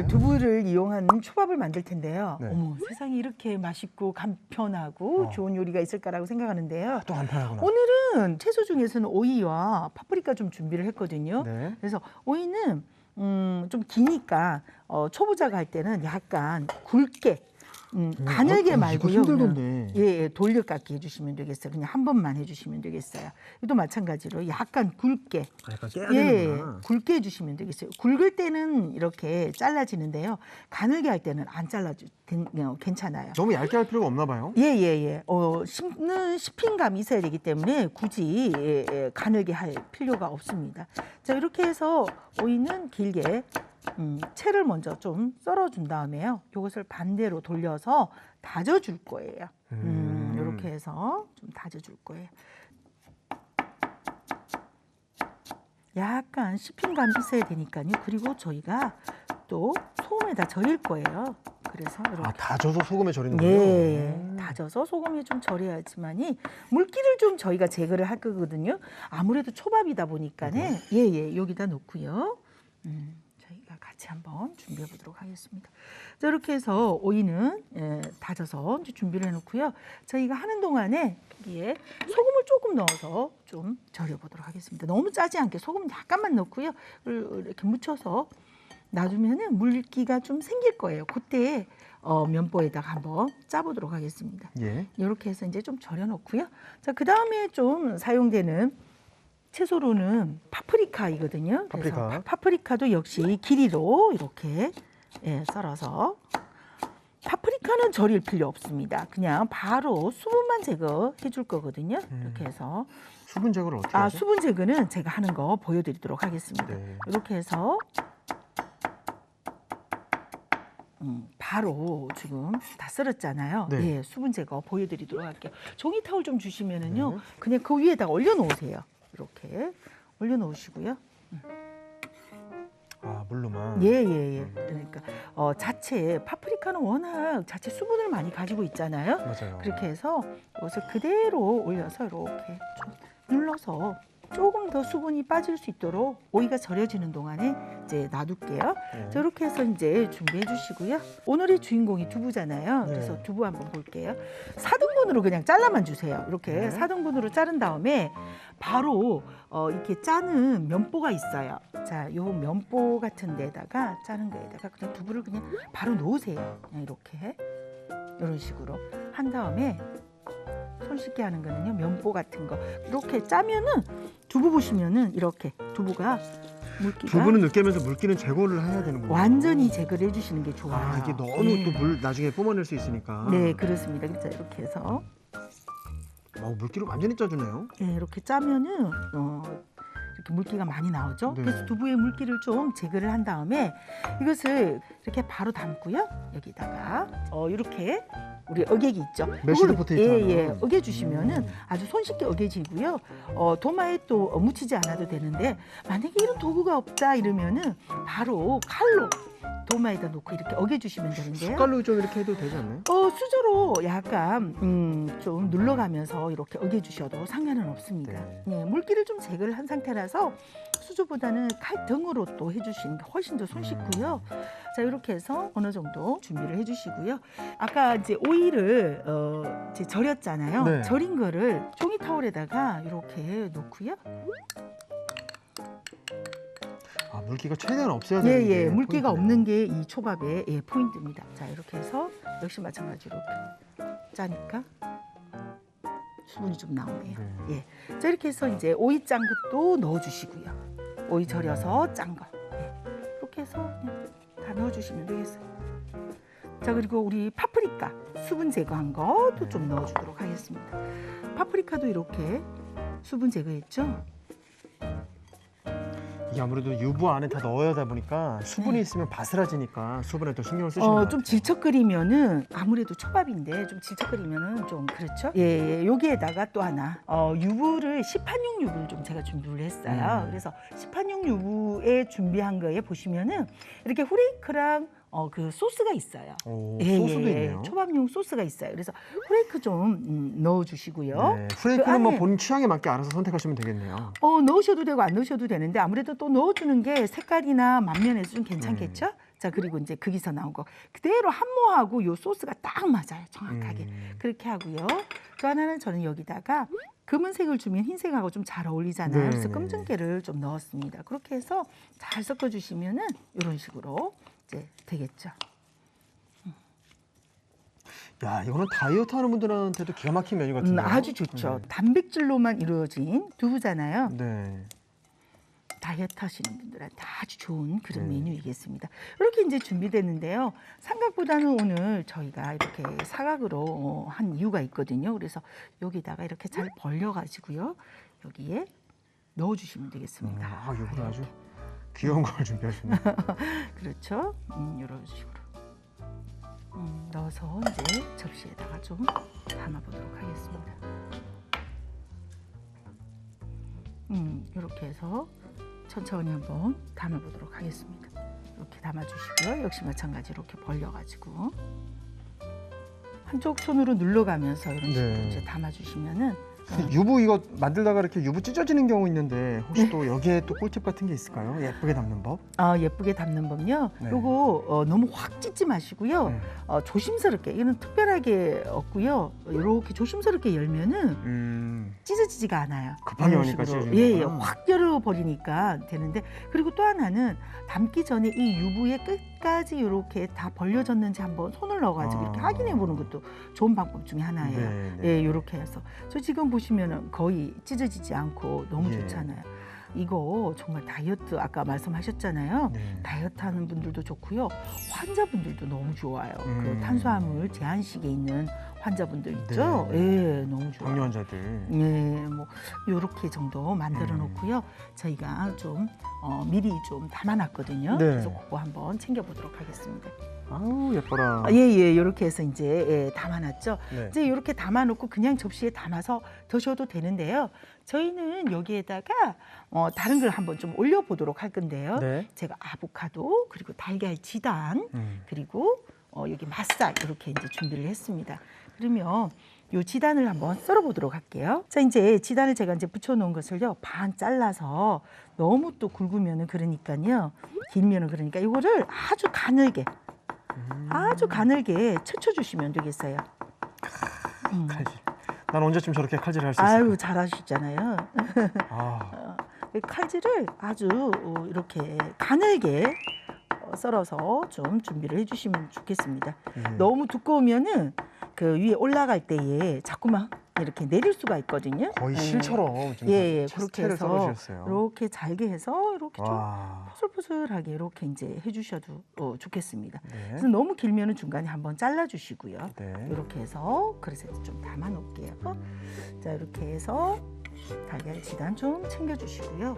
두부를 이용한 초밥을 만들 텐데요. 네. 어머, 세상에 이렇게 맛있고 간편하고 좋은 요리가 있을까라고 생각하는데요. 또 간편하구나. 오늘은 채소 중에서는 오이와 파프리카 좀 준비를 했거든요. 네. 그래서 오이는 좀 기니까 초보자가 할 때는 약간 굵게 가늘게 이거 말고요. 힘들던데. 예, 돌려깎기 해주시면 되겠어요. 그냥 한 번만 해주시면 되겠어요. 이것도 마찬가지로 약간 굵게. 약간 깨야 예, 되는구나. 굵게 해주시면 되겠어요. 굵을 때는 이렇게 잘라지는데요. 가늘게 할 때는 안 잘라도 괜찮아요. 너무 얇게 할 필요가 없나 봐요. 예. 씹는 씹힌감이 있어야 되기 때문에 굳이 가늘게 할 필요가 없습니다. 자, 이렇게 해서 오이는 길게 채를 먼저 좀 썰어준 다음에요. 이것을 반대로 돌려서 다져줄 거예요. 이렇게 해서 좀 다져줄 거예요. 약간 씹힌감이 있어야 되니까요. 그리고 저희가 또 소금에다 절일 거예요. 그래서 이렇게. 다져서 소금에 절이는군요. 예, 다져서 소금에 좀 절여야지만이 물기를 좀 저희가 제거를 할 거거든요. 아무래도 초밥이다 보니까는 예, 여기다 놓고요. 저희가 같이 한번 준비해 보도록 하겠습니다. 자, 이렇게 해서 오이는 다져서 이제 준비를 해놓고요. 저희가 하는 동안에 여기에 소금을 조금 넣어서 좀 절여 보도록 하겠습니다. 너무 짜지 않게 소금 약간만 넣고요. 이렇게 묻혀서 놔두면은 물기가 좀 생길 거예요. 그때 면보에다가 한번 짜보도록 하겠습니다. 예. 이렇게 해서 이제 좀 절여 놓고요. 자, 그 다음에 좀 사용되는 채소로는 파프리카이거든요. 파프리카. 그래서 파프리카도 역시 길이로 이렇게 썰어서. 파프리카는 절일 필요 없습니다. 그냥 바로 수분만 제거해 줄 거거든요. 이렇게 해서. 수분 제거를 어떻게 하죠? 수분 제거는 제가 하는 거 보여드리도록 하겠습니다. 네. 이렇게 해서 바로 지금 다 썰었잖아요. 네. 예, 수분 제거 보여드리도록 할게요. 종이 타올 좀 주시면은요, 네. 그냥 그 위에다가 올려놓으세요. 이렇게 올려놓으시고요. 물로만. 예. 그러니까 자체 파프리카는 워낙 자체 수분을 많이 가지고 있잖아요. 맞아요. 그렇게 해서 이것을 그대로 올려서 이렇게 좀 눌러서 조금 더 수분이 빠질 수 있도록 오이가 절여지는 동안에 이제 놔둘게요. 네. 자, 이렇게 해서 이제 준비해 주시고요. 오늘의 주인공이 두부잖아요. 네. 그래서 두부 한번 볼게요. 4등분으로 그냥 잘라만 주세요. 이렇게 네. 4등분으로 자른 다음에 바로 이렇게 짜는 면보가 있어요. 자, 요 면보 같은 데다가 짜는 거에다가 그냥 두부를 그냥 바로 놓으세요. 그냥 이렇게 이런 식으로 한 다음에 손쉽게 하는 거는요, 면보 같은 거 이렇게 짜면은 두부 보시면은 이렇게 두부가 물기가 두부는 으깨면서 물기는 제거를 해야 되는군요. 완전히 제거를 해주시는 게 좋아요. 이게 너무 예. 또 물 나중에 뿜어낼 수 있으니까. 네, 그렇습니다. 그래서 이렇게 해서 물기를 완전히 짜주네요. 이렇게 짜면은 이렇게 물기가 많이 나오죠. 네. 그래서 두부의 물기를 좀 제거를 한 다음에 이것을 이렇게 바로 담고요. 여기다가 이렇게 우리 어개기 있죠. 메시드 이거를- 포테이토 예, 하나. 어개 주시면은 아주 손쉽게 어개지고요. 도마에 또 묻히지 않아도 되는데 만약에 이런 도구가 없다 이러면은 바로 칼로 도마에다 놓고 이렇게 어개 주시면 되는데요. 숟갈로 좀 이렇게 해도 되지 않나요? 수저로 약간 좀 눌러가면서 이렇게 어겨 주셔도 상관은 없습니다. 네. 예, 물기를 좀 제거를 한 상태라서 수저보다는 칼등으로 또 해주시는 게 훨씬 더 손쉽고요. 자, 이렇게 해서 어느 정도 준비를 해주시고요. 아까 이제 오이를 이제 절였잖아요. 네. 절인 거를 종이 타올에다가 이렇게 놓고요. 물기가 최대한 없어야 되는 게 예, 물기가 포인트네요. 없는 게 이 초밥의 포인트입니다. 자, 이렇게 해서 역시 마찬가지로 짜니까 수분이 좀 나오네요. 네. 예, 자, 이렇게 해서 이제 오이 짠 것도 넣어주시고요. 오이 절여서 짠 거. 예, 이렇게 해서 그냥 다 넣어주시면 되겠어요. 자, 그리고 우리 파프리카 수분 제거한 것도 좀 넣어주도록 하겠습니다. 파프리카도 이렇게 수분 제거했죠. 이게 아무래도 유부 안에 다 넣어야 하다 보니까 수분이 네. 있으면 바스라지니까 수분에 더 신경을 쓰시는 것 같아요. 좀 질척거리면은 아무래도 초밥인데 좀 질척거리면은 좀 그렇죠. 예, 여기에다가 또 하나 유부를 시판용 유부를 좀 제가 준비를 했어요. 그래서 시판용 유부에 준비한 거에 보시면은 이렇게 후레이크랑 그 소스가 있어요. 오, 예, 소스도 예, 있네요. 초밥용 소스가 있어요. 그래서 후레이크 좀 넣어주시고요. 네, 후레이크는 그 뭐 안에- 본 취향에 맞게 알아서 선택하시면 되겠네요. 넣으셔도 되고 안 넣으셔도 되는데 아무래도 또 넣어주는 게 색깔이나 맛면에서 좀 괜찮겠죠? 자, 그리고 이제 거기서 나온 거 그대로 한모하고 요 소스가 딱 맞아요. 정확하게. 그렇게 하고요. 또 하나는 저는 여기다가 검은색을 주면 흰색하고 좀 잘 어울리잖아요. 네. 그래서 검정깨를 좀 넣었습니다. 그렇게 해서 잘 섞어주시면은 이런 식으로 이제 되겠죠. 야, 이거는 다이어트 하는 분들한테도 기가 막힌 메뉴 같은데요. 아주 좋죠. 단백질로만 이루어진 두부잖아요. 네. 다이어트 하시는 분들한테 아주 좋은 그런 네. 메뉴이겠습니다. 이렇게 이제 준비됐는데요. 삼각보다는 오늘 저희가 이렇게 사각으로 한 이유가 있거든요. 그래서 여기다가 이렇게 잘 벌려가지고요. 여기에 넣어주시면 되겠습니다. 아, 이거 아주 귀여운 걸 준비하시네. 그렇죠. 이런 식으로 넣어서 이제 접시에다가 좀 담아보도록 하겠습니다. 이렇게 해서 천천히 한번 담아보도록 하겠습니다. 이렇게 담아주시고요. 역시 마찬가지로 이렇게 벌려가지고 한쪽 손으로 눌러가면서 이런 식으로 네. 이제 담아주시면은 유부 이거 만들다가 이렇게 유부 찢어지는 경우 있는데 혹시 네. 또 여기에 또 꿀팁 같은 게 있을까요? 예쁘게 담는 법? 예쁘게 담는 법요. 네. 요거 너무 확 찢지 마시고요. 네. 조심스럽게 이건 특별하게 없고요. 이렇게 조심스럽게 열면은 찢어지지가 않아요. 급하게 이런 하니까 식으로. 찢어지는구나. 예, 확 열어버리니까 되는데 그리고 또 하나는 담기 전에 이 유부의 끝까지 이렇게 다 벌려졌는지 한번 손을 넣어가지고 이렇게 확인해 보는 것도 좋은 방법 중에 하나예요. 네, 네. 예, 이렇게 해서 저 지금 보시면은 거의 찢어지지 않고 너무 예. 좋잖아요. 이거 정말 다이어트 아까 말씀하셨잖아요. 네. 다이어트 하는 분들도 좋고요. 환자분들도 너무 좋아요. 그 음. 탄수화물 제한식에 있는 환자분들 있죠? 네. 예, 너무 좋아요. 당뇨 환자들. 예, 뭐 요렇게 정도 만들어 놓고요. 저희가 좀 미리 좀 담아놨거든요. 네. 그래서 그거 한번 챙겨보도록 하겠습니다. 아우, 예뻐라. 예, 이렇게 해서 이제 담아놨죠. 네. 이제 이렇게 담아놓고 그냥 접시에 담아서 드셔도 되는데요. 저희는 여기에다가 다른 걸 한번 좀 올려보도록 할 건데요. 네. 제가 아보카도 그리고 달걀 지단 그리고 여기 맛살 이렇게 이제 준비를 했습니다. 그러면 요 지단을 한번 썰어보도록 할게요. 자, 이제 지단을 제가 이제 붙여놓은 것을요 반 잘라서 너무 또 굵으면은 그러니까요 길면은 그러니까 이거를 아주 가늘게 쳐주시면 되겠어요. 칼질. 난 언제쯤 저렇게 칼질을 할 수 있을까? 아유, 잘하시잖아요. 아, 칼질을 아주 이렇게 가늘게 썰어서 좀 준비를 해주시면 좋겠습니다. 너무 두꺼우면은 그 위에 올라갈 때에 자꾸만 이렇게 내릴 수가 있거든요. 거의 예. 실처럼 좀 그렇게 채를 해서 썰어주셨어요. 이렇게 잘게 해서 이렇게 좀 와. 포슬포슬하게 이렇게 이제 해주셔도 좋겠습니다. 네. 그래서 너무 길면은 중간에 한번 잘라주시고요. 네. 이렇게 해서 그릇에 좀 담아 놓을게요. 자, 이렇게 해서 달걀 지단 좀 챙겨주시고요.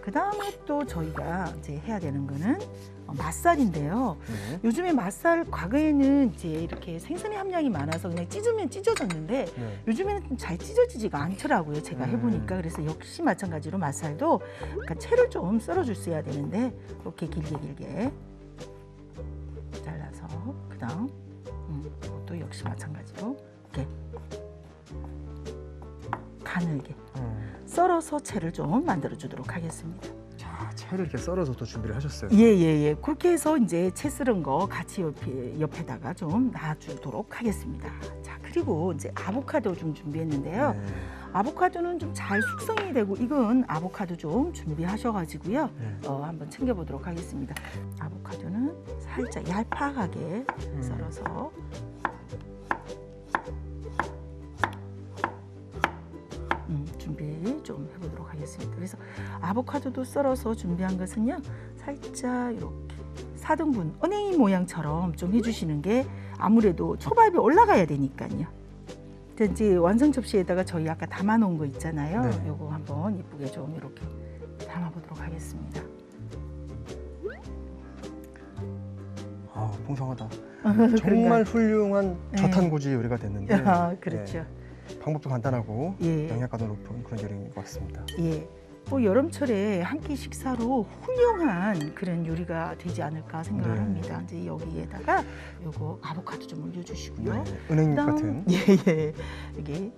그 다음에 또 저희가 이제 해야 되는 거는 맛살인데요. 네. 요즘에 맛살 과거에는 이제 이렇게 생선의 함량이 많아서 그냥 찢으면 찢어졌는데 네. 요즘에는 좀 잘 찢어지지가 않더라고요. 제가 해보니까. 그래서 역시 마찬가지로 맛살도 약간 채를 좀 썰어줄 수 있어야 되는데 이렇게 길게 잘라서 그다음 이것도 역시 마찬가지로 이렇게 가늘게 썰어서 채를 좀 만들어 주도록 하겠습니다. 자, 채를 이렇게 썰어서 또 준비를 하셨어요. 예. 그렇게 해서 이제 채 썰은 거 같이 옆에다가 좀 놔주도록 하겠습니다. 자, 그리고 이제 아보카도 좀 준비했는데요. 네. 아보카도는 좀 잘 숙성이 되고 익은 아보카도 좀 준비하셔가지고요. 네. 한번 챙겨보도록 하겠습니다. 아보카도는 살짝 얄팍하게 썰어서 준비 좀 해보도록 하겠습니다. 그래서 아보카도도 썰어서 준비한 것은요, 살짝 이렇게 4등분 은행이 모양처럼 좀 해주시는 게 아무래도 초밥이 올라가야 되니까요. 이제 완성 접시에다가 저희 아까 담아놓은 거 있잖아요. 네. 요거 한번 이쁘게 좀 이렇게 담아보도록 하겠습니다. 아, 풍성하다. 그런가요? 정말 훌륭한 네. 저탄고지 요리가 됐는데. 그렇죠. 네. 방법도 간단하고 예. 영양가도 높은 그런 요리인 것 같습니다. 예. 뭐 여름철에 한 끼 식사로 훌륭한 그런 요리가 되지 않을까 생각을 네. 합니다. 이제 여기에다가 요거 아보카도 좀 올려주시고요. 네. 은행잎 그다음, 같은. 예. 여기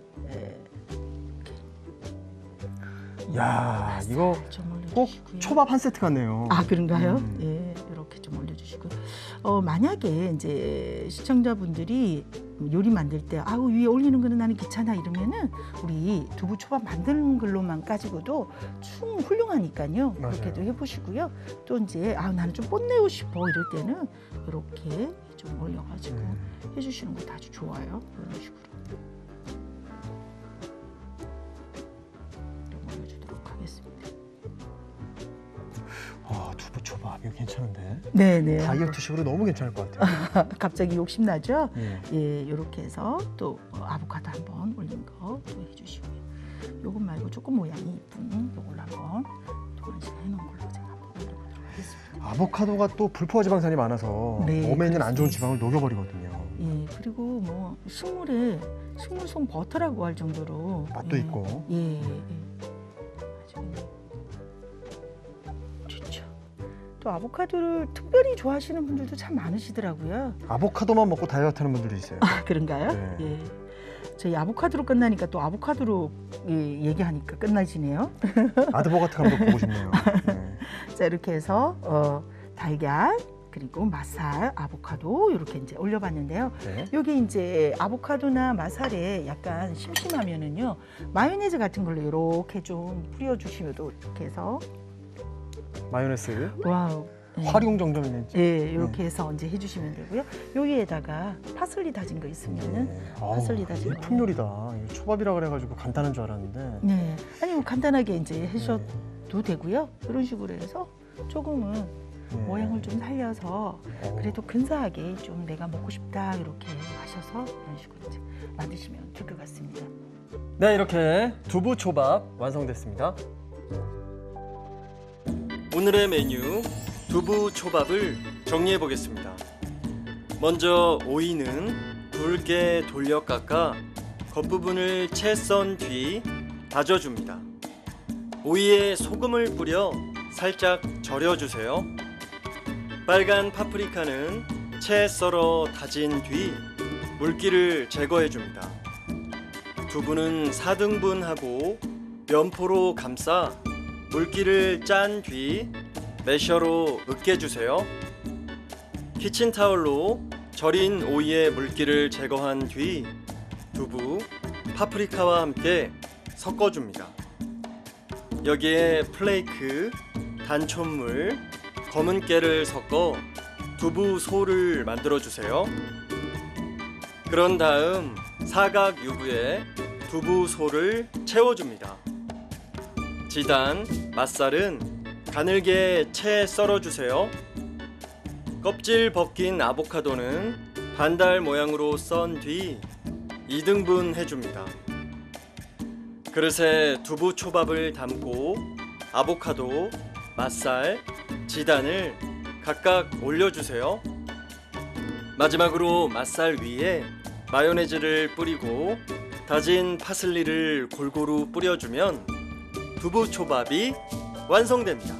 야, 이거 좀 꼭 올려주시고요. 초밥 한 세트 같네요. 아, 그런가요? 예, 이렇게 좀 올려주시고 만약에 이제 시청자분들이 요리 만들 때 아우 위에 올리는 거는 나는 귀찮아 이러면은 우리 두부 초밥 만드는 걸로만 가지고도 충 훌륭하니까요. 맞아요. 그렇게도 해보시고요. 또 이제 아 나는 좀 뽐내고 싶어 이럴 때는 이렇게 좀 올려가지고 해주시는 것도 아주 좋아요. 이런 식으로 좀 올려주도록 하겠습니다. 두부 초밥 이거 괜찮은데? 네네. 다이어트식으로 너무 괜찮을 것 같아요. 갑자기 욕심 나죠? 예. 예, 이렇게 해서 또 아보카도 한번 올린 거 또 해주시고요. 요것 말고 조금 모양이 이쁜 요걸 한번 동안씩 해놓은 걸로 제가 한번 올려보도록 하겠습니다. 아보카도가 또 불포화 지방산이 많아서 네, 몸에 있는 안 좋은 그렇습니다. 지방을 녹여버리거든요. 예, 그리고 뭐 식물에 식물성 버터라고 할 정도로 맛도 예, 있고. 예, 예. 아주 그냥 좋죠. 또 아보카도를 특별히 좋아하시는 분들도 참 많으시더라고요. 아보카도만 먹고 다이어트하는 분들도 있어요. 아, 그런가요? 네. 예. 저희 아보카도로 끝나니까 또 아보카도로 얘기하니까 끝나지네요. 아드보가트 감독 보고 싶네요. 네. 자, 이렇게 해서 달걀 그리고 맛살, 아보카도 이렇게 이제 올려봤는데요. 네. 여기 이제 아보카도나 맛살에 약간 심심하면은요 마요네즈 같은 걸로 이렇게 좀 뿌려주시면도 이렇게 해서 마요네즈 와우. 네. 활용정점이네. 예, 이렇게 해서 이제 해주시면 되고요. 여기에다가 파슬리 다진 거 있으면은 파슬리 다진 거. 일품 요리다. 이거 초밥이라 그래가지고 간단한 줄 알았는데. 네, 아니면 간단하게 이제 하셔도 네. 되고요. 이런 식으로 해서 조금은 네. 모양을 좀 살려서 어. 그래도 근사하게 좀 내가 먹고 싶다 이렇게 하셔서 이런 식으로 이제 만드시면 될 것 같습니다. 네, 이렇게 두부 초밥 완성됐습니다. 오늘의 메뉴 두부 초밥을 정리해 보겠습니다. 먼저 오이는 굵게 돌려 깎아 겉부분을 채 썬 뒤 다져줍니다. 오이에 소금을 뿌려 살짝 절여주세요. 빨간 파프리카는 채 썰어 다진 뒤 물기를 제거해줍니다. 두부는 4등분하고 면포로 감싸 물기를 짠 뒤 매셔로 으깨주세요. 키친타올로 절인 오이의 물기를 제거한 뒤 두부, 파프리카와 함께 섞어줍니다. 여기에 플레이크, 단촛물, 검은 깨를 섞어 두부 소를 만들어주세요. 그런 다음 사각 유부에 두부 소를 채워줍니다. 지단, 맛살은 가늘게 채 썰어주세요. 껍질 벗긴 아보카도는 반달 모양으로 썬 뒤 2등분 해줍니다. 그릇에 두부 초밥을 담고 아보카도, 맛살, 지단을 각각 올려주세요. 마지막으로 맛살 위에 마요네즈를 뿌리고 다진 파슬리를 골고루 뿌려주면 두부 초밥이 완성됩니다.